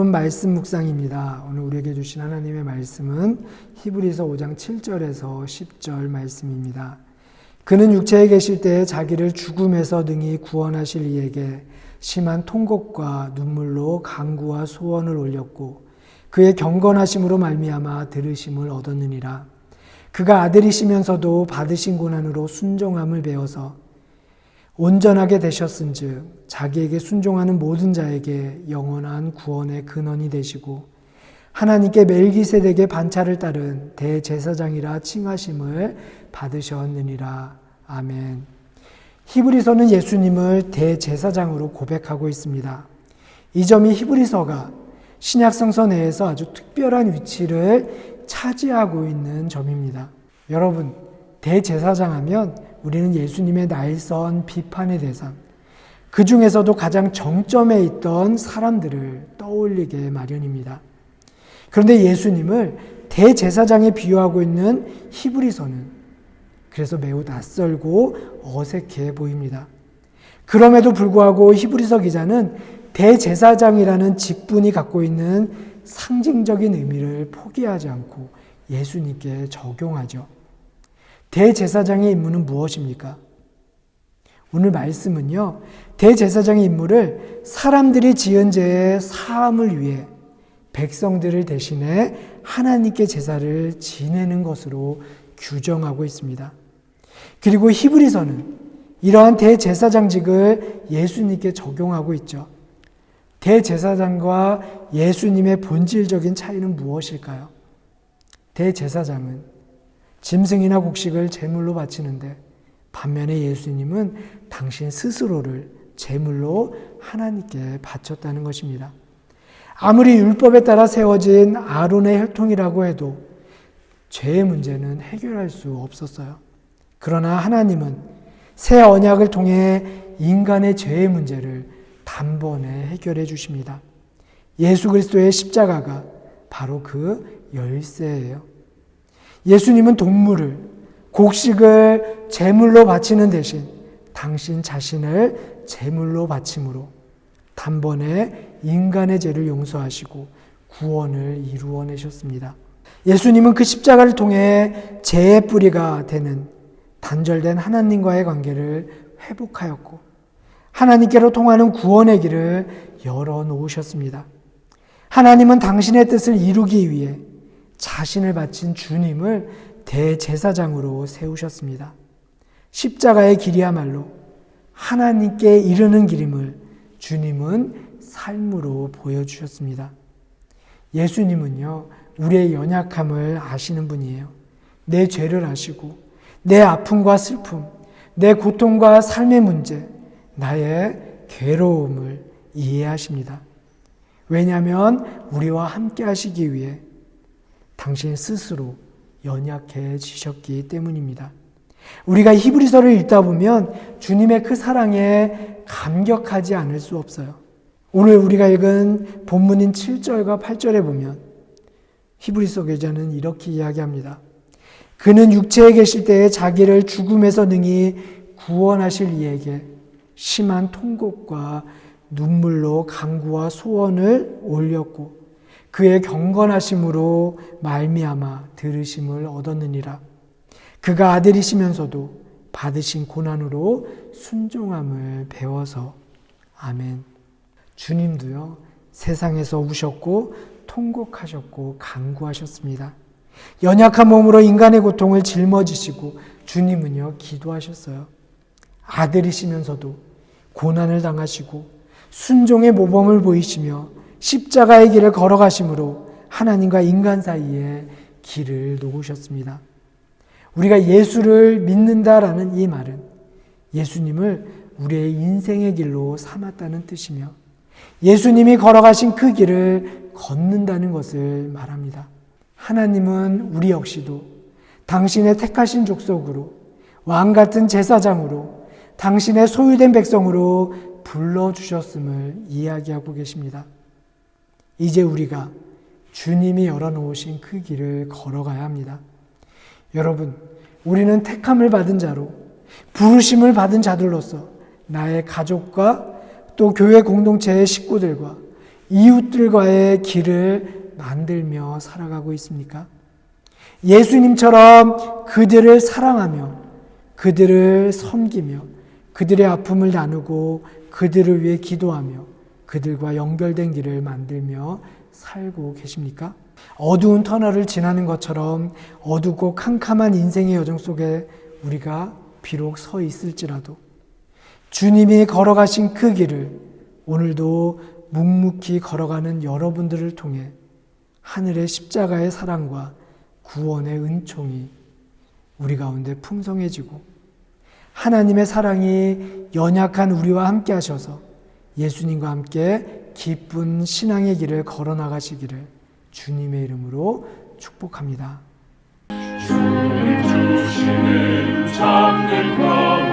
본문 말씀 묵상입니다. 오늘 우리에게 주신 하나님의 말씀은 히브리서 5장 7절에서 10절 말씀입니다. 그는 육체에 계실 때에 자기를 죽음에서 능히 구원하실 이에게 심한 통곡과 눈물로 간구와 소원을 올렸고 그의 경건하심으로 말미암아 들으심을 얻었느니라. 그가 아들이시면서도 받으신 고난으로 순종함을 배워서 온전하게 되셨은즉 자기에게 순종하는 모든 자에게 영원한 구원의 근원이 되시고 하나님께 멜기세덱의 반차를 따른 대제사장이라 칭하심을 받으셨느니라. 아멘. 히브리서는 예수님을 대제사장으로 고백하고 있습니다. 이 점이 히브리서가 신약성서 내에서 아주 특별한 위치를 차지하고 있는 점입니다. 여러분, 대제사장 하면 우리는 예수님의 날선 비판의 대상, 그 중에서도 가장 정점에 있던 사람들을 떠올리게 마련입니다. 그런데 예수님을 대제사장에 비유하고 있는 히브리서는 그래서 매우 낯설고 어색해 보입니다. 그럼에도 불구하고 히브리서 기자는 대제사장이라는 직분이 갖고 있는 상징적인 의미를 포기하지 않고 예수님께 적용하죠. 대제사장의 임무는 무엇입니까? 오늘 말씀은요, 대제사장의 임무를 사람들이 지은 죄의 사함을 위해 백성들을 대신해 하나님께 제사를 지내는 것으로 규정하고 있습니다. 그리고 히브리서는 이러한 대제사장직을 예수님께 적용하고 있죠. 대제사장과 예수님의 본질적인 차이는 무엇일까요? 대제사장은 짐승이나 곡식을 제물로 바치는데 반면에 예수님은 당신 스스로를 제물로 하나님께 바쳤다는 것입니다. 아무리 율법에 따라 세워진 아론의 혈통이라고 해도 죄의 문제는 해결할 수 없었어요. 그러나 하나님은 새 언약을 통해 인간의 죄의 문제를 단번에 해결해 주십니다. 예수 그리스도의 십자가가 바로 그 열쇠예요. 예수님은 동물을, 곡식을 제물로 바치는 대신 당신 자신을 제물로 바침으로 단번에 인간의 죄를 용서하시고 구원을 이루어내셨습니다. 예수님은 그 십자가를 통해 죄의 뿌리가 되는 단절된 하나님과의 관계를 회복하였고 하나님께로 통하는 구원의 길을 열어놓으셨습니다. 하나님은 당신의 뜻을 이루기 위해 자신을 바친 주님을 대제사장으로 세우셨습니다. 십자가의 길이야말로 하나님께 이르는 길임을 주님은 삶으로 보여주셨습니다. 예수님은요, 우리의 연약함을 아시는 분이에요. 내 죄를 아시고 내 아픔과 슬픔, 내 고통과 삶의 문제, 나의 괴로움을 이해하십니다. 왜냐하면 우리와 함께 하시기 위해 당신 스스로 연약해지셨기 때문입니다. 우리가 히브리서를 읽다 보면 주님의 그 사랑에 감격하지 않을 수 없어요. 오늘 우리가 읽은 본문인 7절과 8절에 보면 히브리서 기자는 이렇게 이야기합니다. 그는 육체에 계실 때에 자기를 죽음에서 능히 구원하실 이에게 심한 통곡과 눈물로 간구와 소원을 올렸고 그의 경건하심으로 말미암아 들으심을 얻었느니라. 그가 아들이시면서도 받으신 고난으로 순종함을 배워서. 아멘. 주님도요, 세상에서 우셨고 통곡하셨고 간구하셨습니다. 연약한 몸으로 인간의 고통을 짊어지시고 주님은요, 기도하셨어요. 아들이시면서도 고난을 당하시고 순종의 모범을 보이시며 십자가의 길을 걸어가심으로 하나님과 인간 사이에 길을 놓으셨습니다. 우리가 예수를 믿는다라는 이 말은 예수님을 우리의 인생의 길로 삼았다는 뜻이며 예수님이 걸어가신 그 길을 걷는다는 것을 말합니다. 하나님은 우리 역시도 당신의 택하신 족속으로 왕같은 제사장으로 당신의 소유된 백성으로 불러주셨음을 이야기하고 계십니다. 이제 우리가 주님이 열어놓으신 그 길을 걸어가야 합니다. 여러분, 우리는 택함을 받은 자로 부르심을 받은 자들로서 나의 가족과 또 교회 공동체의 식구들과 이웃들과의 길을 만들며 살아가고 있습니까? 예수님처럼 그들을 사랑하며 그들을 섬기며 그들의 아픔을 나누고 그들을 위해 기도하며 그들과 연결된 길을 만들며 살고 계십니까? 어두운 터널을 지나는 것처럼 어둡고 캄캄한 인생의 여정 속에 우리가 비록 서 있을지라도 주님이 걸어가신 그 길을 오늘도 묵묵히 걸어가는 여러분들을 통해 하늘의 십자가의 사랑과 구원의 은총이 우리 가운데 풍성해지고 하나님의 사랑이 연약한 우리와 함께 하셔서 예수님과 함께 기쁜 신앙의 길을 걸어나가시기를 주님의 이름으로 축복합니다. 주님 주시는 참된 평